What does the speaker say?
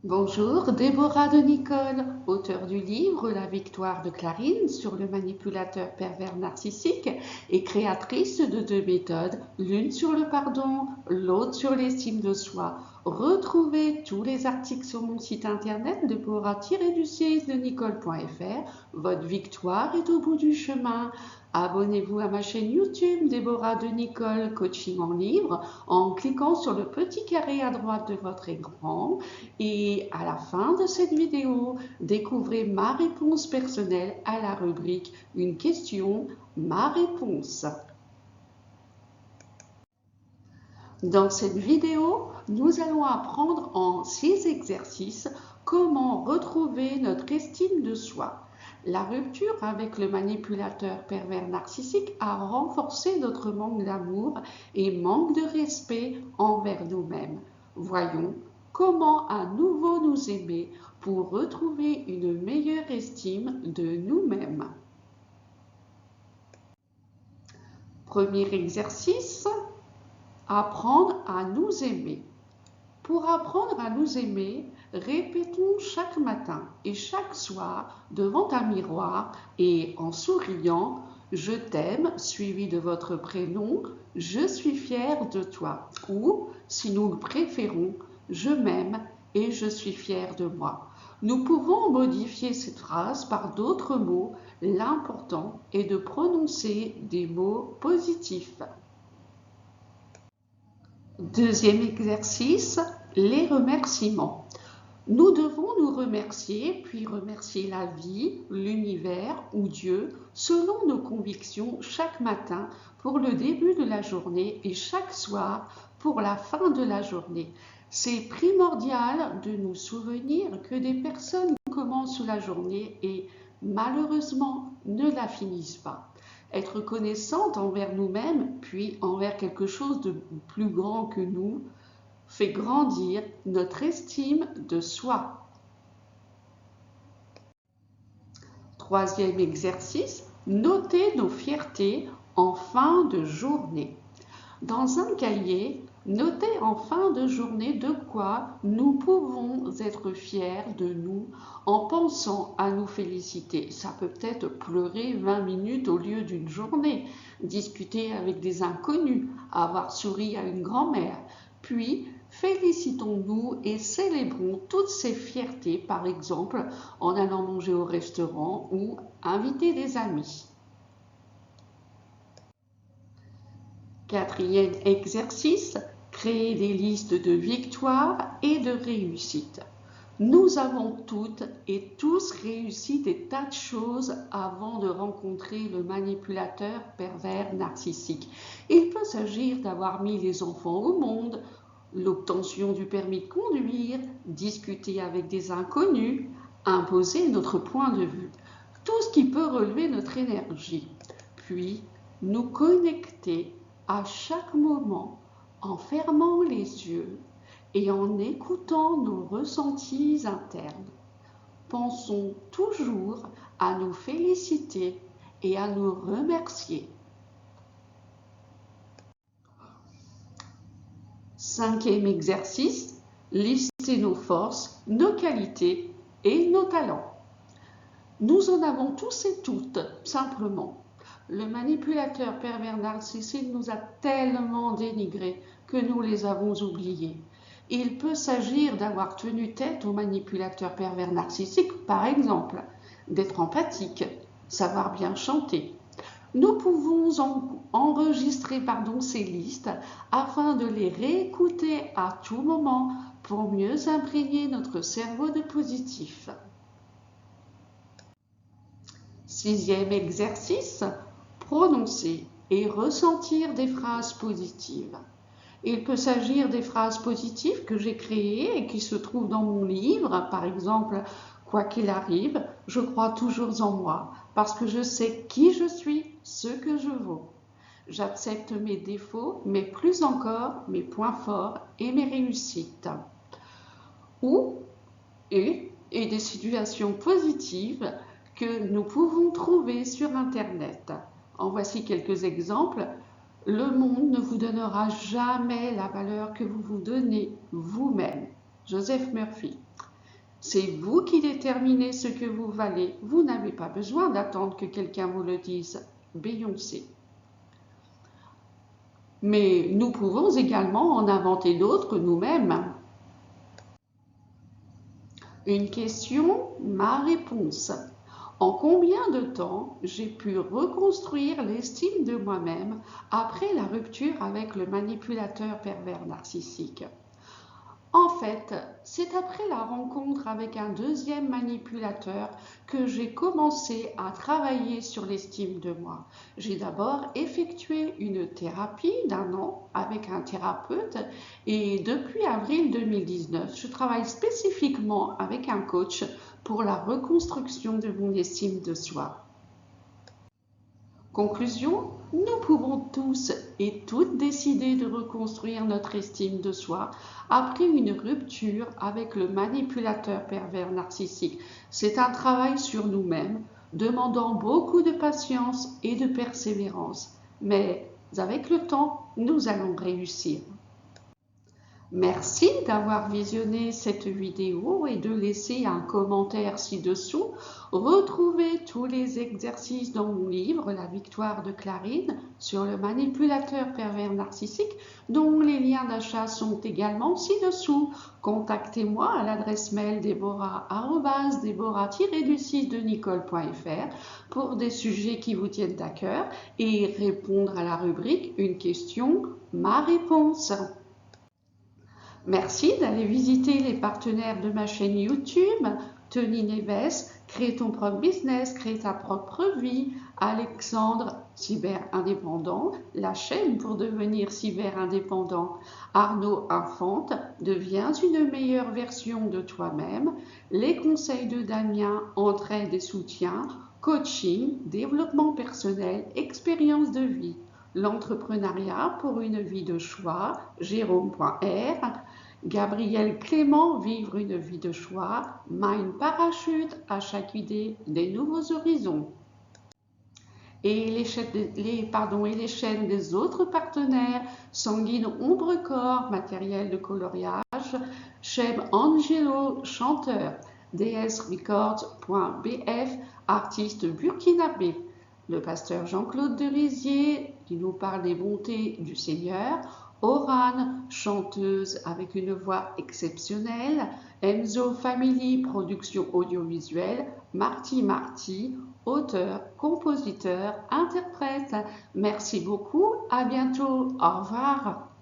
Bonjour, Déborah de Nicole, auteure du livre La victoire de Clarine sur le manipulateur pervers narcissique et créatrice de deux méthodes, l'une sur le pardon, l'autre sur l'estime de soi. Retrouvez tous les articles sur mon site internet déborah-de-nicole.fr. Votre victoire est au bout du chemin. Abonnez-vous à ma chaîne YouTube Déborah de Nicole Coaching en livre en cliquant sur le petit carré à droite de votre écran. Et à la fin de cette vidéo, découvrez ma réponse personnelle à la rubrique Une question, ma réponse. Dans cette vidéo, nous allons apprendre en 6 exercices comment retrouver notre estime de soi. La rupture avec le manipulateur pervers narcissique a renforcé notre manque d'amour et manque de respect envers nous-mêmes. Voyons comment à nouveau nous aimer pour retrouver une meilleure estime de nous-mêmes. Premier exercice, apprendre à nous aimer. Pour apprendre à nous aimer, répétons chaque matin et chaque soir devant un miroir et en souriant « Je t'aime » suivi de votre prénom « Je suis fière de toi » ou, si nous le préférons, « Je m'aime et je suis fière de moi ». Nous pouvons modifier cette phrase par d'autres mots. L'important est de prononcer des mots positifs. Deuxième exercice, les remerciements. Nous devons nous remercier, puis remercier la vie, l'univers ou Dieu selon nos convictions chaque matin pour le début de la journée et chaque soir pour la fin de la journée. C'est primordial de nous souvenir que des personnes commencent la journée et malheureusement ne la finissent pas. Être reconnaissante envers nous-mêmes, puis envers quelque chose de plus grand que nous, fait grandir notre estime de soi. Troisième exercice, noter nos fiertés en fin de journée. Dans un cahier, notez en fin de journée de quoi nous pouvons être fiers de nous en pensant à nous féliciter. Ça peut être pleurer 20 minutes au lieu d'une journée, discuter avec des inconnus, avoir souri à une grand-mère. Puis, félicitons-nous et célébrons toutes ces fiertés, par exemple en allant manger au restaurant ou inviter des amis. Quatrième exercice, créer des listes de victoires et de réussites. Nous avons toutes et tous réussi des tas de choses avant de rencontrer le manipulateur pervers narcissique. Il peut s'agir d'avoir mis les enfants au monde, l'obtention du permis de conduire, discuter avec des inconnus, imposer notre point de vue. Tout ce qui peut relever notre énergie. Puis, nous connecter à chaque moment en fermant les yeux et en écoutant nos ressentis internes. Pensons toujours à nous féliciter et à nous remercier. Cinquième exercice, lister nos forces, nos qualités et nos talents. Nous en avons tous et toutes, simplement. Le manipulateur pervers narcissique nous a tellement dénigrés que nous les avons oubliés. Il peut s'agir d'avoir tenu tête au manipulateur pervers narcissique, par exemple, d'être empathique, savoir bien chanter. Nous pouvons enregistrer ces listes afin de les réécouter à tout moment pour mieux imprégner notre cerveau de positif. Sixième exercice, prononcer et ressentir des phrases positives. Il peut s'agir des phrases positives que j'ai créées et qui se trouvent dans mon livre, par exemple « Quoi qu'il arrive, je crois toujours en moi, parce que je sais qui je suis, ce que je vaux. J'accepte mes défauts, mais plus encore mes points forts et mes réussites. » Et des situations positives que nous pouvons trouver sur Internet. En voici quelques exemples. Le monde ne vous donnera jamais la valeur que vous vous donnez vous-même. Joseph Murphy. C'est vous qui déterminez ce que vous valez. Vous n'avez pas besoin d'attendre que quelqu'un vous le dise. Beyoncé. Mais nous pouvons également en inventer d'autres nous-mêmes. Une question, ma réponse. En combien de temps j'ai pu reconstruire l'estime de moi-même après la rupture avec le manipulateur pervers narcissique? En fait, c'est après la rencontre avec un deuxième manipulateur que j'ai commencé à travailler sur l'estime de moi. J'ai d'abord effectué une thérapie d'1 an avec un thérapeute et depuis avril 2019, je travaille spécifiquement avec un coach pour la reconstruction de mon estime de soi. Conclusion, nous pouvons tous et toutes décider de reconstruire notre estime de soi après une rupture avec le manipulateur pervers narcissique. C'est un travail sur nous-mêmes, demandant beaucoup de patience et de persévérance. Mais avec le temps, nous allons réussir. Merci d'avoir visionné cette vidéo et de laisser un commentaire ci-dessous. Retrouvez tous les exercices dans mon livre La victoire de Clarine sur le manipulateur pervers narcissique, dont les liens d'achat sont également ci-dessous. Contactez-moi à l'adresse mail deborah-du6de-nicole.fr pour des sujets qui vous tiennent à cœur et répondre à la rubrique Une question, ma réponse. Merci d'aller visiter les partenaires de ma chaîne YouTube, Tony Neves, Crée ton propre business, crée ta propre vie, Alexandre, cyber indépendant, la chaîne pour devenir cyber indépendant, Arnaud Infante, deviens une meilleure version de toi-même, les conseils de Damien, entraide et soutien, coaching, développement personnel, expérience de vie. L'entrepreneuriat pour une vie de choix, Jérôme.r, Gabriel Clément, vivre une vie de choix, Mind Parachute, à chaque idée des nouveaux horizons. Et les chaînes des autres partenaires, Sanguine Ombre Corps, matériel de coloriage, Cheb Angelo, chanteur, dsrecords.bf, artiste burkinabé, le pasteur Jean-Claude de Rizier, qui nous parle des bontés du Seigneur, Oran, chanteuse avec une voix exceptionnelle, Enzo Family, production audiovisuelle, Marty, auteur, compositeur, interprète. Merci beaucoup, à bientôt, au revoir.